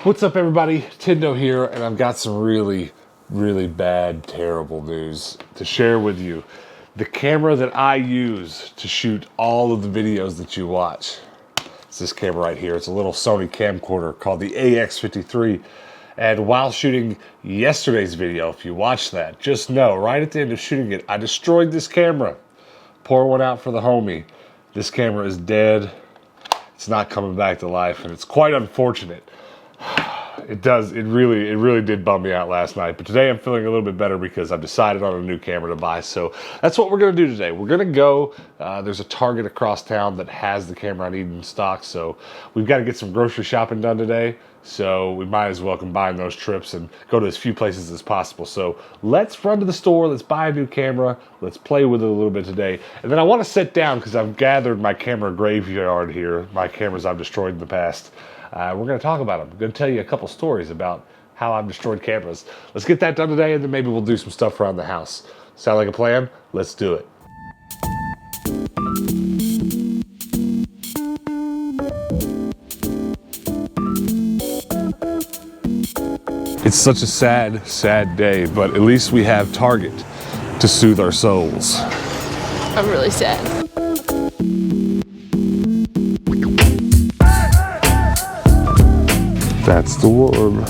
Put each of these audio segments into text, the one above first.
What's up, everybody? Tindo here, and I've got some really bad, terrible news to share with you. The camera that I use to shoot all of the videos that you watch, it's this camera right here. It's a little Sony camcorder called the AX53. And while shooting yesterday's video, if you watched that, just know, right at the end of shooting it, I destroyed this camera. Pour one out for the homie. This camera is dead. It's not coming back to life, and it's quite unfortunate. It really did bum me out last night, but today I'm feeling a little bit better because I've decided on a new camera to buy. So that's what we're going to do today. We're going to go, there's a Target across town that has the camera I need in stock, so we've got to get some grocery shopping done today. So we might as well combine those trips and go to as few places as possible. So let's run to the store, let's buy a new camera, let's play with it a little bit today. And then I want to sit down because I've gathered my camera graveyard here, my cameras I've destroyed in the past. We're going to talk about them. I'm going to tell you a couple stories about how I've destroyed cameras. Let's get that done today, and then maybe we'll do some stuff around the house. Sound like a plan? Let's do it. It's such a sad day, but at least we have Target to soothe our souls. I'm really sad. That's the worm.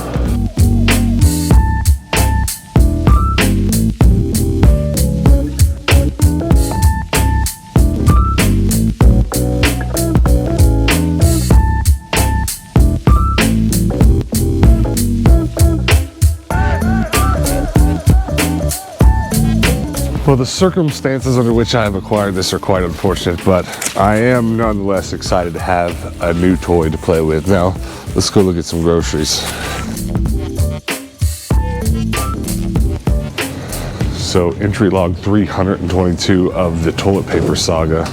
Well, the circumstances under which I have acquired this are quite unfortunate, but I am nonetheless excited to have a new toy to play with. Now, let's go look at some groceries. So, entry log 322 of the toilet paper saga.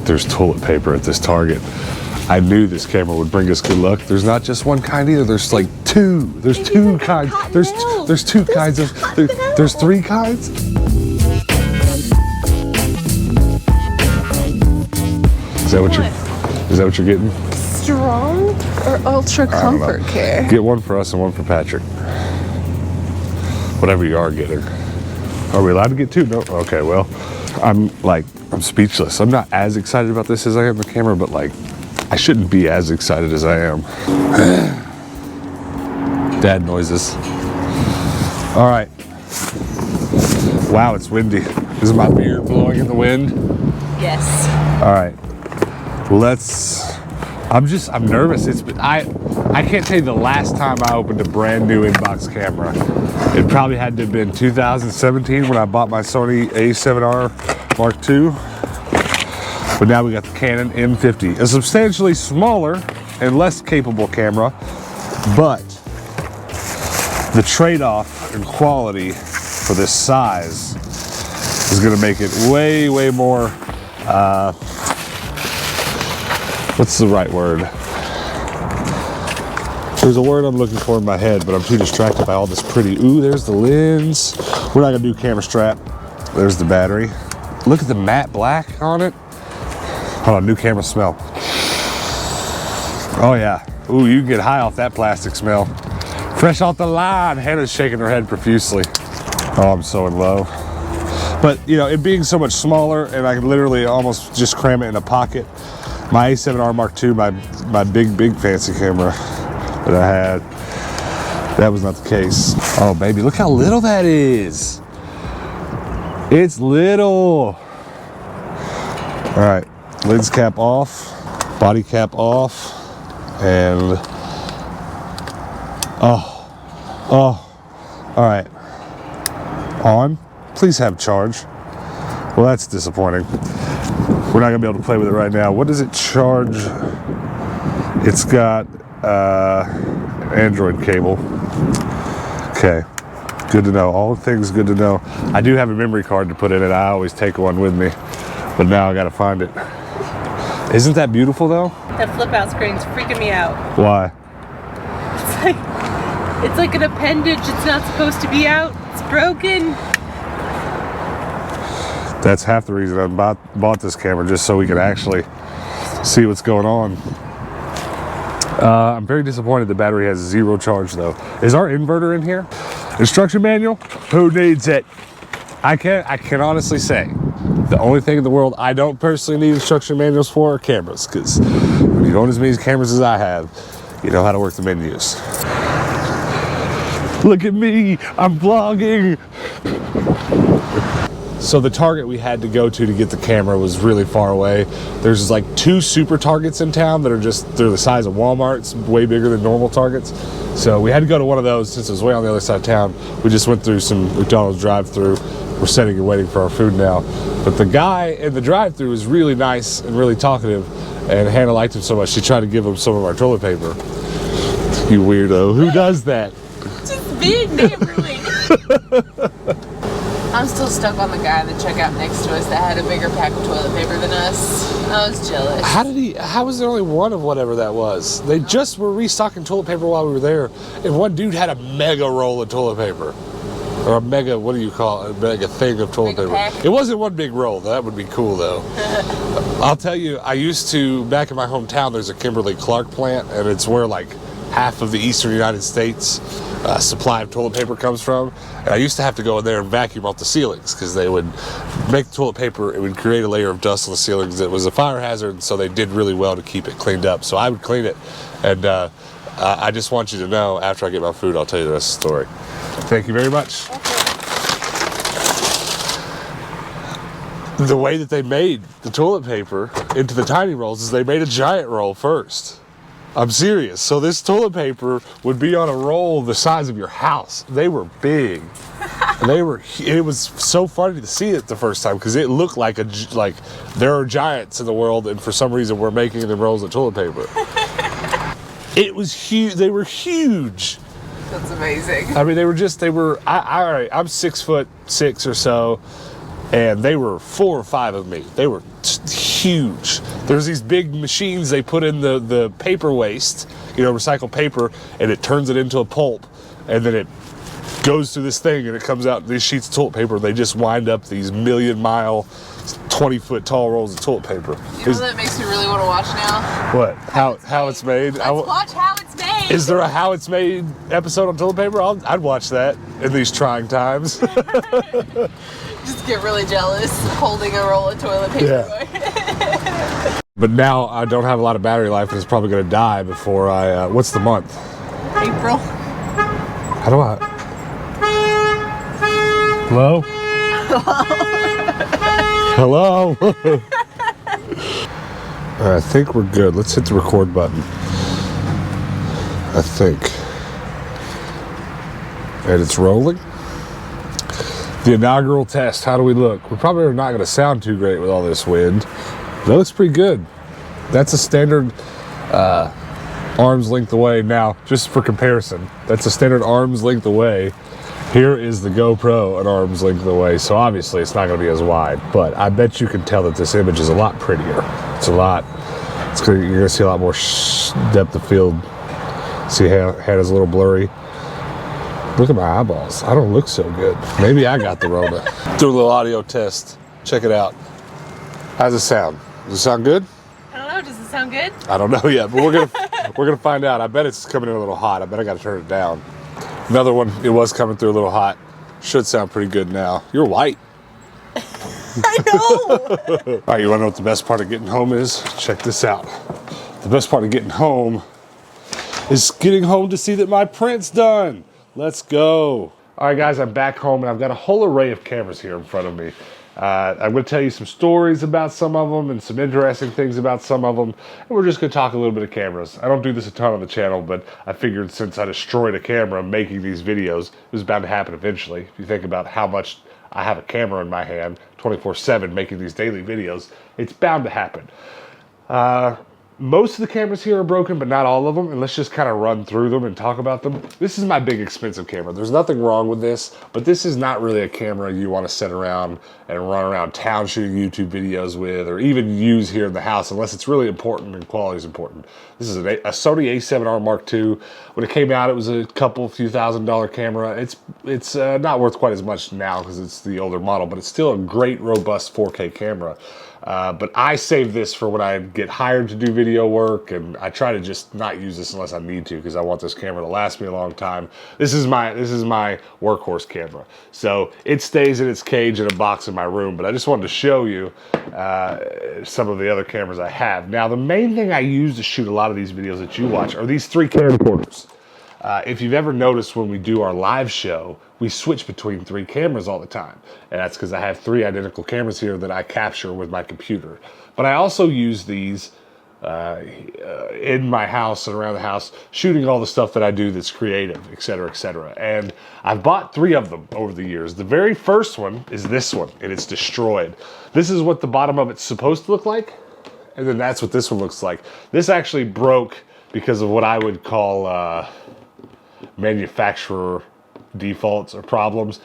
There's toilet paper at this Target. I knew this camera would bring us good luck. There's not just one kind either. There's like two. There's two kinds. There's two kinds of. There's three kinds. Is that what you're getting? Strong or ultra comfort care? Get one for us and one for Patrick. Whatever you are getting. Are we allowed to get two? No. Okay. Well, I'm speechless. I'm not as excited about this as I am the camera, but I shouldn't be as excited as I am. Dad noises. All right. Wow, it's windy. Is my beard blowing in the wind? Yes. All right. I'm nervous. I can't tell you the last time I opened a brand new inbox camera. It probably had to have been 2017 when I bought my Sony A7R Mark II. But now we got the Canon M50, a substantially smaller and less capable camera, but the trade-off in quality for this size is going to make it way more, what's the right word? There's a word I'm looking for in my head, but I'm too distracted by all this pretty. Ooh, there's the lens. We're not going to do camera strap. There's the battery. Look at the matte black on it. Hold on, new camera smell. Oh yeah. Ooh, you can get high off that plastic smell. Fresh off the line. Hannah's shaking her head profusely. Oh, I'm so in love. But, you know, it being so much smaller and I can literally almost just cram it in a pocket. My A7R Mark II, my big fancy camera that I had, that was not the case. Oh, baby, look how little that is. It's little. All right. Lens cap off, body cap off, and all right, on. Please have charge. Well, that's disappointing. We're not gonna be able to play with it right now. What does it charge? It's got an Android cable. Okay, good to know. All things good to know. I do have a memory card to put in it. I always take one with me, but now I gotta find it. Isn't that beautiful though? That flip out screen's freaking me out. Why? It's like an appendage. It's not supposed to be out. It's broken. That's half the reason I bought this camera, just so we could actually see what's going on. I'm very disappointed the battery has 0 charge though. Is our inverter in here? Instruction manual? Who needs it? I can honestly say the only thing in the world I don't personally need instruction manuals for are cameras, because when you own as many cameras as I have, you know how to work the menus. Look at me, I'm vlogging. So the Target we had to go to get the camera was really far away. There's like 2 super Targets in town that are they're the size of Walmart's, way bigger than normal Targets. So we had to go to one of those since it was way on the other side of town. We just went through some McDonald's drive-through. We're sitting and waiting for our food now. But the guy in the drive-thru was really nice and really talkative, and Hannah liked him so much she tried to give him some of our toilet paper. You weirdo, who does that? Just being neighborly. I'm still stuck on the guy in the checkout next to us that had a bigger pack of toilet paper than us. I was jealous. How was there only one of whatever that was? They just were restocking toilet paper while we were there, and one dude had a mega roll of toilet paper. Or a mega, what do you call it? A mega thing of toilet paper. Pack. It wasn't one big roll. That would be cool though. I'll tell you, I used to, back in my hometown, there's a Kimberly-Clark plant, and it's where like half of the eastern United States supply of toilet paper comes from. And I used to have to go in there and vacuum off the ceilings because they would make the toilet paper, it would create a layer of dust on the ceilings that was a fire hazard, so they did really well to keep it cleaned up. So I would clean it, and I just want you to know, after I get my food, I'll tell you the rest of the story. Thank you very much. The way that they made the toilet paper into the tiny rolls is they made a giant roll first. I'm serious. So this toilet paper would be on a roll the size of your house. They were big. It was so funny to see it the first time because it looked like there are giants in the world, and for some reason we're making them rolls of toilet paper. It was huge. They were huge. That's amazing. I mean, I'm 6'6" or so, and they were 4 or 5 of me. They were huge. There's these big machines they put in the paper waste, recycled paper, and it turns it into a pulp, and then it goes through this thing, and it comes out these sheets of toilet paper. They just wind up these 1,000,000-mile, 20-foot tall rolls of toilet paper. You know that makes me really want to watch now? What? How it's made? Let's watch how it's made. Is there a how it's made episode on toilet paper? I'd watch that in these trying times. Just get really jealous holding a roll of toilet paper. Yeah. But now I don't have a lot of battery life, and it's probably going to die before I. What's the month? April. How do I? Hello? Hello? I think we're good. Let's hit the record button. I think. And it's rolling. The inaugural test. How do we look? We probably are not going to sound too great with all this wind. That looks pretty good. That's a standard arm's length away. Now, just for comparison, that's a standard arm's length away. Here is the GoPro an arm's length away, so obviously it's not going to be as wide, but I bet you can tell that this image is a lot prettier. You're going to see a lot more depth of field. See how head is a little blurry. Look at my eyeballs. I don't look so good. Maybe I got the Rona. Do a little audio test. Check it out. How's it sound? Does it sound good? I don't know. Does it sound good? I don't know yet, but we're gonna find out. I bet it's coming in a little hot. I bet I got to turn it down. Another one. It was coming through a little hot. Should sound pretty good now. You're white. I know. All right. You want to know what the best part of getting home is? Check this out. The best part of getting home is getting home to see that my print's done. Let's go. All right, guys, I'm back home, and I've got a whole array of cameras here in front of me. I'm going to tell you some stories about some of them and some interesting things about some of them, and we're just going to talk a little bit of cameras. I don't do this a ton on the channel, but I figured since I destroyed a camera making these videos, it was bound to happen eventually. If you think about how much I have a camera in my hand 24/7 making these daily videos, it's bound to happen. Most of the cameras here are broken, but not all of them, and let's just kind of run through them and talk about them. This is my big expensive camera. There's nothing wrong with this, but this is not really a camera you want to sit around and run around town shooting YouTube videos with, or even use here in the house unless it's really important and quality is important. This is a Sony A7R Mark II. When it came out, it was a few $1,000 camera. It's not worth quite as much now because it's the older model, but it's still a great, robust 4K camera. But I save this for when I get hired to do video work, and I try to just not use this unless I need to, because I want this camera to last me a long time. This is my workhorse camera. So it stays in its cage in a box in my room, but I just wanted to show you some of the other cameras I have. Now, the main thing I use to shoot a lot of these videos that you watch are these 3 camcorders. If you've ever noticed when we do our live show, we switch between 3 cameras all the time. And that's because I have 3 identical cameras here that I capture with my computer. But I also use these in my house and around the house, shooting all the stuff that I do that's creative, et cetera, et cetera. And I've bought 3 of them over the years. The very first one is this one, and it's destroyed. This is what the bottom of it's supposed to look like, and then that's what this one looks like. This actually broke because of what I would call manufacturer defaults or problems.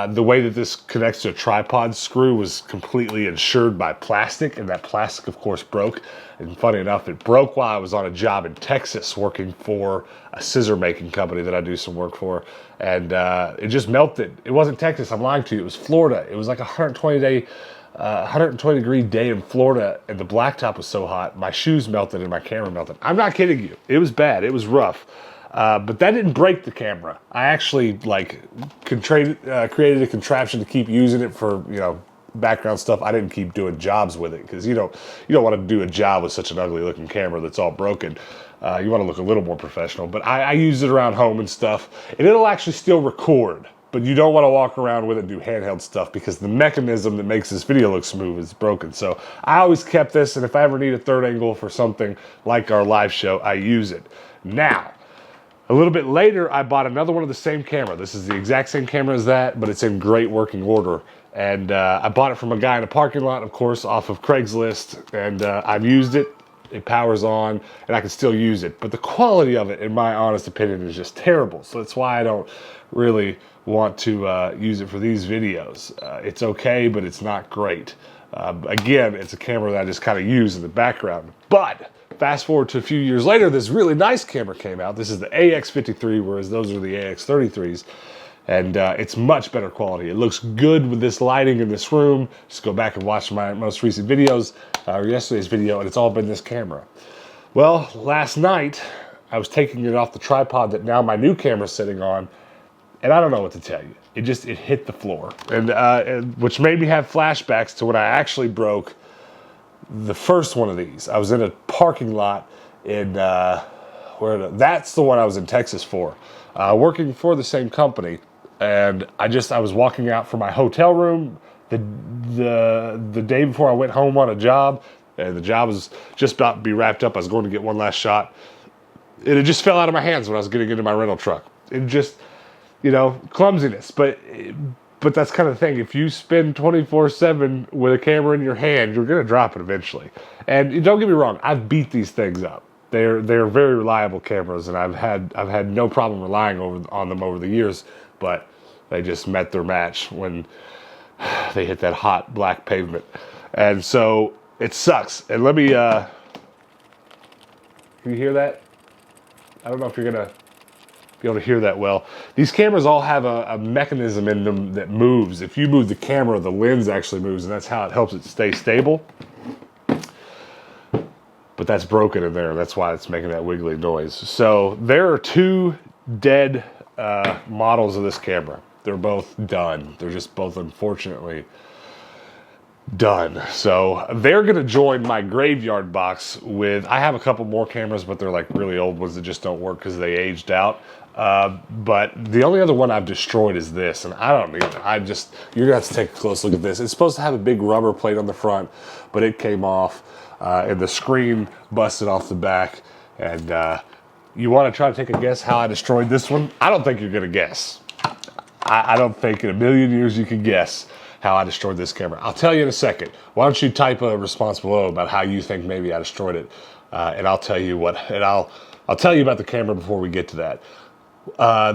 The way that this connects to a tripod screw was completely insured by plastic, and that plastic, of course, broke. And funny enough, it broke while I was on a job in Texas working for a scissor making company that I do some work for, and it just melted. It wasn't Texas, I'm lying to you, it was Florida. It was like a 120 degree day in Florida, and the blacktop was so hot, my shoes melted and my camera melted. I'm not kidding you. It was bad, it was rough. But that didn't break the camera. I actually created a contraption to keep using it for, you know, background stuff. I didn't keep doing jobs with it, because you don't want to do a job with such an ugly looking camera that's all broken. You want to look a little more professional. But I use it around home and stuff, and it'll actually still record. But you don't want to walk around with it and do handheld stuff, because the mechanism that makes this video look smooth is broken. So I always kept this, and if I ever need a third angle for something like our live show, I use it. Now, a little bit later, I bought another one of the same camera. This is the exact same camera as that, but it's in great working order. And I bought it from a guy in a parking lot, of course, off of Craigslist. And I've used it. It powers on, and I can still use it. But the quality of it, in my honest opinion, is just terrible. So that's why I don't really want to use it for these videos. It's okay, but it's not great. Again, it's a camera that I just kind of use in the background. But fast forward to a few years later, this really nice camera came out. This is the AX53, whereas those are the AX33s. And it's much better quality. It looks good with this lighting in this room. Just go back and watch my most recent videos, or yesterday's video, and it's all been this camera. Well, last night, I was taking it off the tripod that now my new camera's sitting on, and I don't know what to tell you. It hit the floor, and which made me have flashbacks to when I actually broke the first one of these. I was in a parking lot in that's the one I was in Texas for, working for the same company, and I was walking out from my hotel room the day before I went home on a job, and the job was just about to be wrapped up. I was going to get one last shot, and it just fell out of my hands when I was getting into my rental truck. It just, clumsiness, but that's kind of the thing. If you spend 24/7 with a camera in your hand, you're going to drop it eventually. And don't get me wrong, I've beat these things up. They're very reliable cameras, and I've had no problem relying on them over the years. But they just met their match when they hit that hot black pavement, and so it sucks. And let me, can you hear that? I don't know if you're gonna be able to hear that well. These cameras all have a mechanism in them that moves. If you move the camera, the lens actually moves, and that's how it helps it stay stable. But that's broken in there, and that's why it's making that wiggly noise. So there are 2 dead models of this camera. They're both done. They're just both, unfortunately, done. So they're going to join my graveyard box with, I have a couple more cameras, but they're like really old ones that just don't work because they aged out. But the only other one I've destroyed is this, and I don't need it. You're going to have to take a close look at this. It's supposed to have a big rubber plate on the front, but it came off, and the screen busted off the back. And you want to try to take a guess how I destroyed this one? I don't think you're going to guess. I don't think in a million years you can guess how I destroyed this camera. I'll tell you in a second. Why don't you type a response below about how you think maybe I destroyed it, and I'll tell you what. And I'll tell you about the camera before we get to that.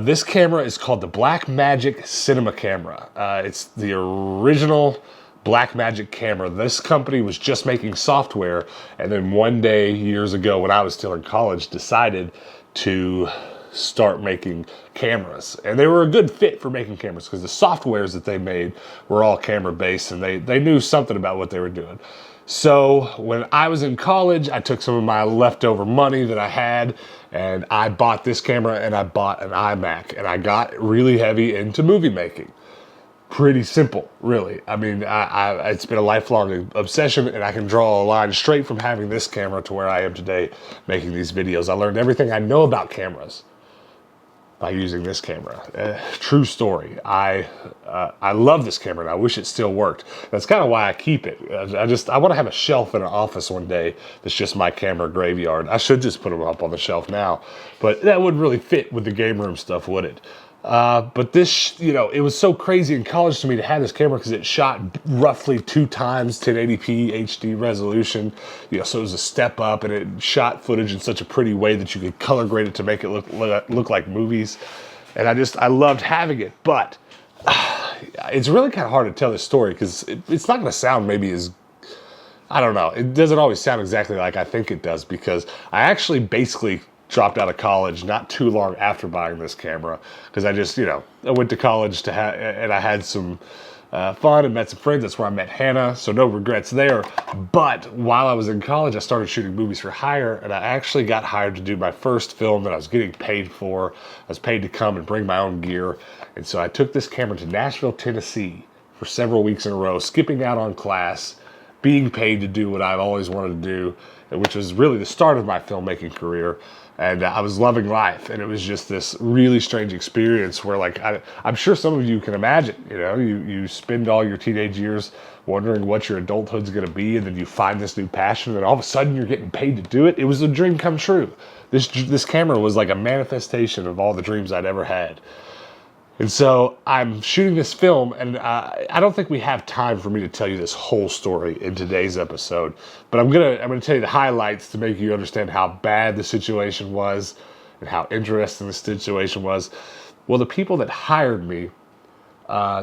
This camera is called the Blackmagic Cinema Camera. It's the original Blackmagic camera. This company was just making software, and then one day years ago when I was still in college decided to start making cameras. And they were a good fit for making cameras because the softwares that they made were all camera based, and they knew something about what they were doing. So when I was in college, I took some of my leftover money that I had and I bought this camera and I bought an iMac and I got really heavy into movie making. Pretty simple, really. I mean, it's been a lifelong obsession, and I can draw a line straight from having this camera to where I am today making these videos. I learned everything I know about cameras by using this camera. True story. I love this camera, and I wish it still worked. That's kind of why I keep it. I want to have a shelf in an office one day that's just my camera graveyard. I should just put them up on the shelf now, but that wouldn't really fit with the game room stuff, would it? But this, it was so crazy in college to me to have this camera because it shot roughly 2 times 1080p HD resolution. So it was a step up, and it shot footage in such a pretty way that you could color grade it to make it look like movies. And I loved having it, but it's really kind of hard to tell this story because it's not going to sound maybe as, I don't know. It doesn't always sound exactly like I think it does because I actually basically dropped out of college not too long after buying this camera because I went to college and I had some fun and met some friends. That's where I met Hannah, so no regrets there. But while I was in college, I started shooting movies for hire, and I actually got hired to do my first film that I was getting paid for. I was paid to come and bring my own gear, and so I took this camera to Nashville, Tennessee for several weeks in a row, skipping out on class, being paid to do what I've always wanted to do, which was really the start of my filmmaking career. And I was loving life, and it was just this really strange experience where, like, I'm sure some of you can imagine, you spend all your teenage years wondering what your adulthood's going to be, and then you find this new passion, and all of a sudden you're getting paid to do it. It was a dream come true. This camera was like a manifestation of all the dreams I'd ever had. And so I'm shooting this film, and I don't think we have time for me to tell you this whole story in today's episode, but I'm gonna tell you the highlights to make you understand how bad the situation was and how interesting the situation was. Well, the people that hired me,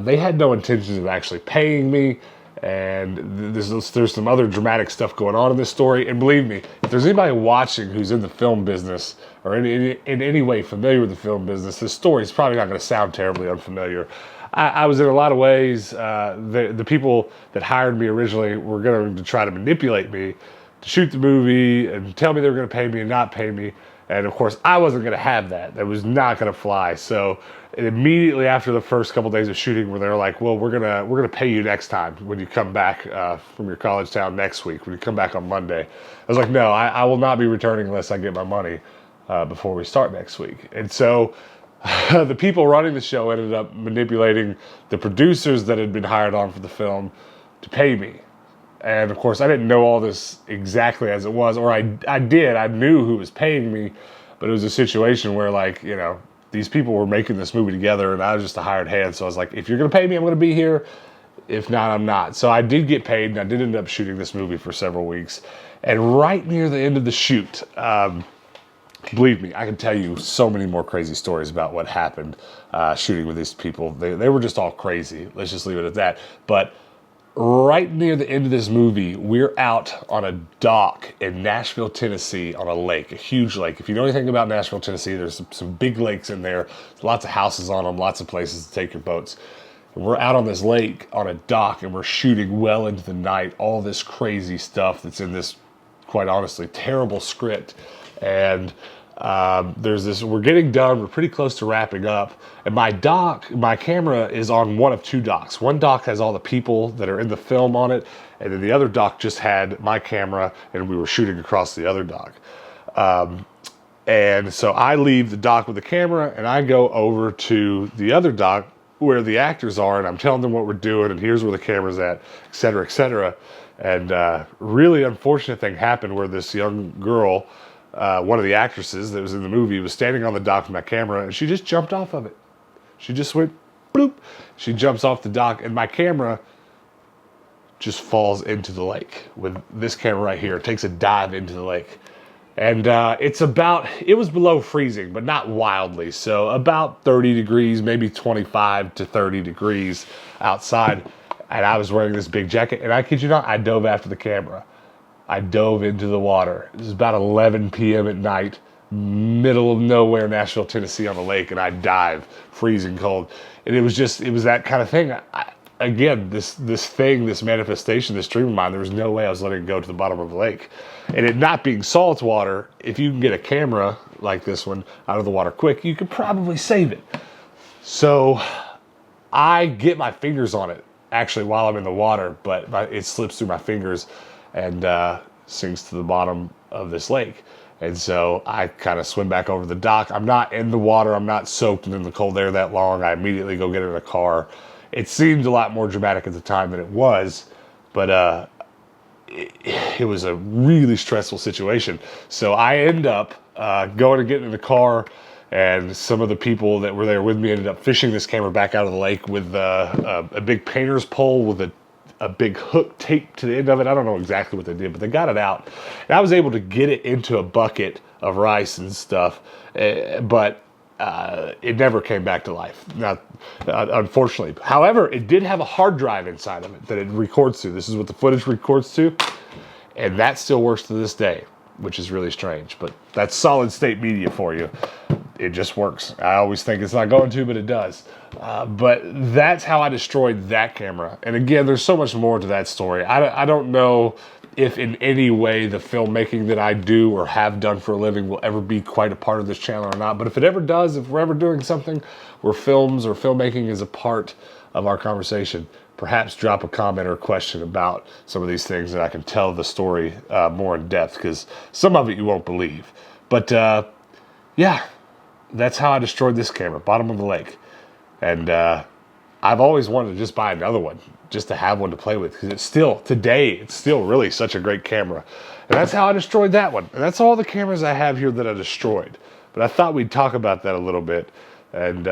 they had no intentions of actually paying me, and there's some other dramatic stuff going on in this story. And believe me, if there's anybody watching who's in the film business or in any way familiar with the film business, this story is probably not going to sound terribly unfamiliar. I was in a lot of ways, the people that hired me originally were going to try to manipulate me to shoot the movie and tell me they were going to pay me and not pay me. And of course, I wasn't going to have that. That was not going to fly. So immediately after the first couple days of shooting, where they're like, "Well, we're gonna pay you next time when you come back from your college town next week. When you come back on Monday," I was like, "No, I will not be returning unless I get my money before we start next week." And so the people running the show ended up manipulating the producers that had been hired on for the film to pay me. And of course, I didn't know all this exactly as it was, or I did. I knew who was paying me, but it was a situation where, like, these people were making this movie together, and I was just a hired hand. So I was like, if you're going to pay me, I'm going to be here. If not, I'm not. So I did get paid, and I did end up shooting this movie for several weeks. And right near the end of the shoot, believe me, I can tell you so many more crazy stories about what happened shooting with these people. They were just all crazy. Let's just leave it at that. But right near the end of this movie, we're out on a dock in Nashville, Tennessee, on a lake, a huge lake. If you know anything about Nashville, Tennessee, there's some big lakes in there. There's lots of houses on them, lots of places to take your boats. And we're out on this lake on a dock, and we're shooting well into the night, all this crazy stuff that's in this, quite honestly, terrible script. And we're getting done, we're pretty close to wrapping up, and my camera is on one of 2 docks. One dock has all the people that are in the film on it, and then the other dock just had my camera, and we were shooting across the other dock. And so I leave the dock with the camera, and I go over to the other dock where the actors are, and I'm telling them what we're doing, and here's where the camera's at, et cetera, et cetera. And really unfortunate thing happened where this young girl, one of the actresses that was in the movie, was standing on the dock with my camera, and she just jumped off of it. She just went bloop. She jumps off the dock, and my camera just falls into the lake with this camera right here. It takes a dive into the lake. And it was below freezing, but not wildly. So about 30 degrees, maybe 25 to 30 degrees outside. And I was wearing this big jacket, and I kid you not, I dove after the camera. I dove into the water. It was about 11 p.m. at night, middle of nowhere, Nashville, Tennessee on the lake, and I dive, freezing cold. And it was that kind of thing. again, this manifestation, this dream of mine, there was no way I was letting it go to the bottom of the lake. And it not being salt water, if you can get a camera like this one out of the water quick, you could probably save it. So I get my fingers on it actually while I'm in the water, but it slips through my fingers and sinks to the bottom of this lake. And so I kind of swim back over the dock. I'm not in the water. I'm not soaked in the cold air that long. I immediately go get in a car. It seemed a lot more dramatic at the time than it was, but it was a really stressful situation. So I end up going and getting in the car, and some of the people that were there with me ended up fishing this camera back out of the lake with a big painter's pole with a big hook taped to the end of it. I don't know exactly what they did, but they got it out. And I was able to get it into a bucket of rice and stuff, but it never came back to life, unfortunately. However, it did have a hard drive inside of it that it records to. This is what the footage records to, and that still works to this day, which is really strange, but that's solid state media for you. It just works. I always think it's not going to, but it does. But that's how I destroyed that camera. And again, there's so much more to that story. I don't know if in any way the filmmaking that I do or have done for a living will ever be quite a part of this channel or not. But if it ever does, if we're ever doing something where films or filmmaking is a part of our conversation, perhaps drop a comment or a question about some of these things and I can tell the story more in depth, because some of it you won't believe. But yeah, that's how I destroyed this camera, bottom of the lake. And I've always wanted to just buy another one, just to have one to play with, because it's still really such a great camera. And that's how I destroyed that one. And that's all the cameras I have here that I destroyed. But I thought we'd talk about that a little bit and,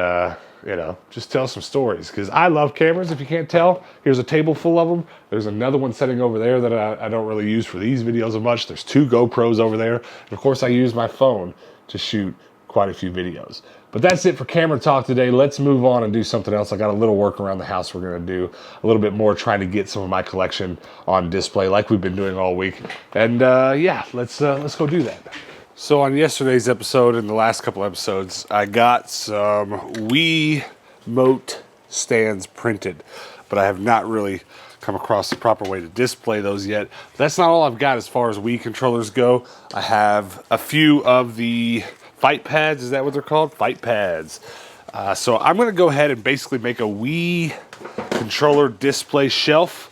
you know, just tell some stories, because I love cameras. If you can't tell, here's a table full of them. There's another one sitting over there that I don't really use for these videos as much. There's 2 GoPros over there. And of course, I use my phone to shoot quite a few videos. But that's it for camera talk today. Let's move on and do something else. I got a little work around the house we're going to do, a little bit more trying to get some of my collection on display like we've been doing all week. And yeah, let's go do that. So on yesterday's episode and the last couple episodes, I got some Wiimote stands printed, but I have not really come across the proper way to display those yet. But that's not all I've got as far as Wii controllers go. I have a few of the fight pads. Is that what they're called? Fight pads. So I'm going to go ahead and basically make a Wii controller display shelf.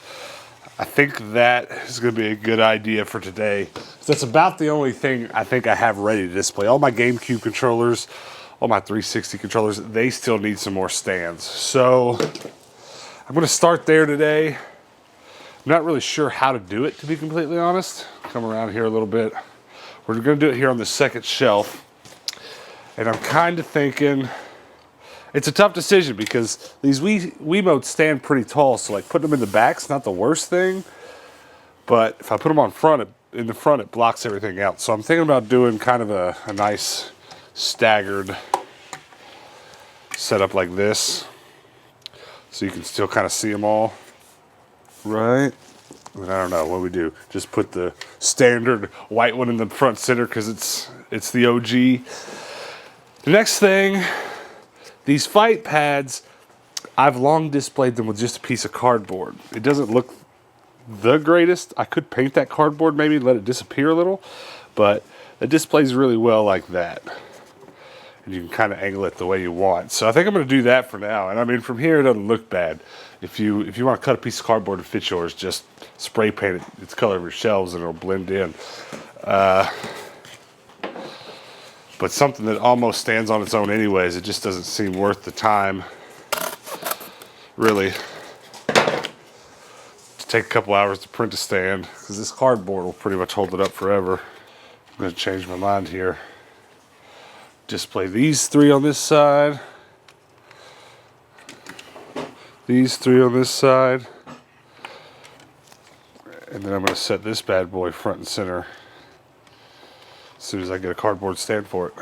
I think that is going to be a good idea for today. That's about the only thing I think I have ready to display. All my GameCube controllers, all my 360 controllers, they still need some more stands. So I'm going to start there today. I'm not really sure how to do it, to be completely honest. Come around here a little bit. We're going to do it here on the second shelf. And I'm kind of thinking, it's a tough decision because these Wiimotes stand pretty tall, so like putting them in the back's not the worst thing. But if I put them in the front, it blocks everything out. So I'm thinking about doing kind of a nice staggered setup like this, so you can still kind of see them all, right? And I don't know what we do. Just put the standard white one in the front center because it's the OG. The next thing, these fight pads, I've long displayed them with just a piece of cardboard. It doesn't look the greatest. I could paint that cardboard maybe, let it disappear a little, but it displays really well like that. And you can kind of angle it the way you want. So I think I'm going to do that for now. And I mean, from here it doesn't look bad. If you want to cut a piece of cardboard to fit yours, just spray paint it. It's the color of your shelves and it'll blend in. But something that almost stands on its own anyways, it just doesn't seem worth the time, really, to take a couple hours to print a stand, because this cardboard will pretty much hold it up forever. I'm going to change my mind here. Display these 3 on this side, these 3 on this side, and then I'm going to set this bad boy front and center as soon as I get a cardboard stand for it.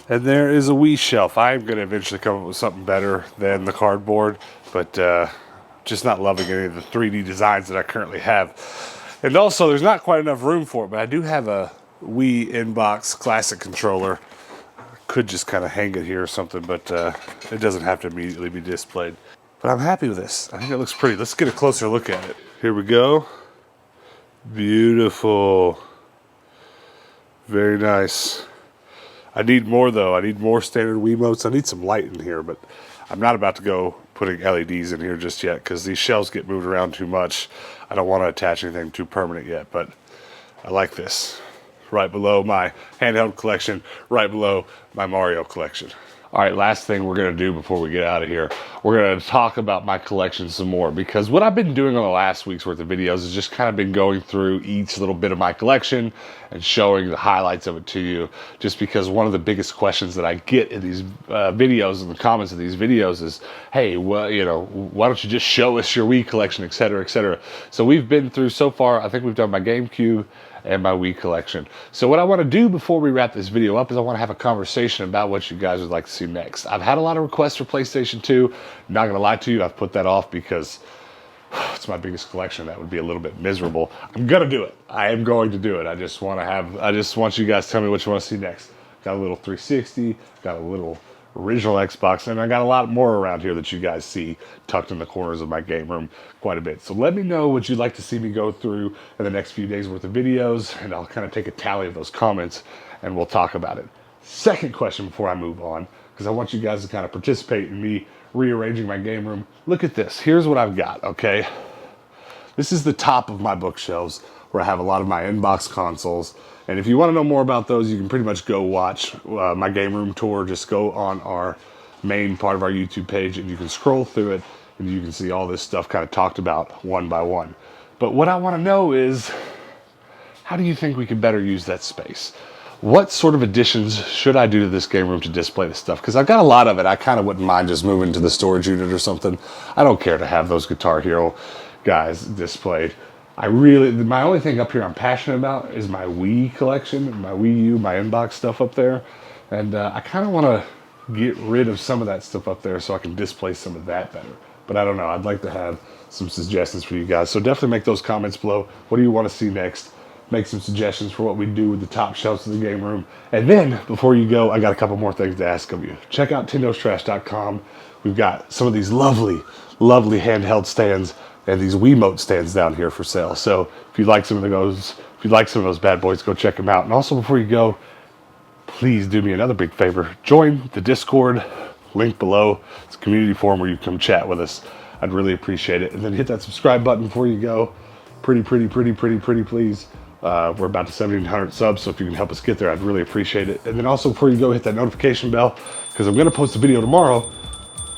And there is a Wii shelf. I'm going to eventually come up with something better than the cardboard, but just not loving any of the 3D designs that I currently have. And also, there's not quite enough room for it, but I do have a Wii Inbox Classic controller. Could just kind of hang it here or something, but it doesn't have to immediately be displayed. But I'm happy with this. I think it looks pretty. Let's get a closer look at it. Here we go. Beautiful. Very nice. I need more though. I need more standard Wiimotes. I need some light in here, but I'm not about to go putting LEDs in here just yet because these shelves get moved around too much. I don't want to attach anything too permanent yet, but I like this. Right below my handheld collection, right below my Mario collection. All right, last thing we're going to do before we get out of here, we're going to talk about my collection some more, because what I've been doing on the last week's worth of videos is just kind of been going through each little bit of my collection and showing the highlights of it to you, just because one of the biggest questions that I get in these videos, in the comments of these videos, is, hey, well, you know, why don't you just show us your Wii collection, et cetera, et cetera. So we've been through so far, I think we've done my GameCube and my Wii collection. So what I want to do before we wrap this video up is I want to have a conversation about what you guys would like to see next. I've had a lot of requests for PlayStation 2. Not going to lie to you, I've put that off because it's my biggest collection. That would be a little bit miserable. I'm going to do it. I am going to do it. I just want you guys to tell me what you want to see next. Got a little 360, got a little original Xbox, and I got a lot more around here that you guys see tucked in the corners of my game room quite a bit. So let me know what you'd like to see me go through in the next few days worth of videos, and I'll kind of take a tally of those comments and we'll talk about it. Second question before I move on, because I want you guys to kind of participate in me rearranging my game room. Look at this. Here's what I've got, okay? This is the top of my bookshelves where I have a lot of my inbox consoles. And if you want to know more about those, you can pretty much go watch my game room tour. Just go on our main part of our YouTube page and you can scroll through it and you can see all this stuff kind of talked about one by one. But what I want to know is, how do you think we could better use that space? What sort of additions should I do to this game room to display this stuff? Because I've got a lot of it. I kind of wouldn't mind just moving to the storage unit or something. I don't care to have those Guitar Hero guys displayed. My only thing up here I'm passionate about is my Wii collection, my Wii U, my inbox stuff up there. And I kind of want to get rid of some of that stuff up there so I can display some of that better. But I don't know. I'd like to have some suggestions for you guys. So definitely make those comments below. What do you want to see next? Make some suggestions for what we do with the top shelves of the game room. And then, before you go, I got a couple more things to ask of you. Check out tindostrash.com. We've got some of these lovely, lovely handheld stands and these Wiimote stands down here for sale. So if you'd like some of those bad boys, go check them out. And also, before you go, please do me another big favor. Join the Discord, link below. It's a community forum where you come chat with us. I'd really appreciate it. And then hit that subscribe button before you go. Pretty please. We're about to 1,700 subs, so if you can help us get there, I'd really appreciate it. And then also, before you go, hit that notification bell, because I'm going to post a video tomorrow,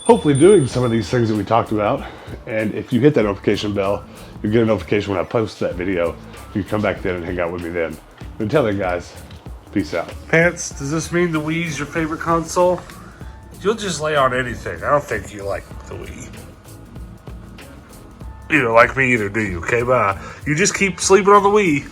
hopefully doing some of these things that we talked about. And if you hit that notification bell, you'll get a notification when I post that video. You can come back then and hang out with me then. Until then, guys, peace out. Pants, does this mean the Wii's your favorite console? You'll just lay on anything. I don't think you like the Wii. You don't like me either, do you? Okay, bye. You just keep sleeping on the Wii.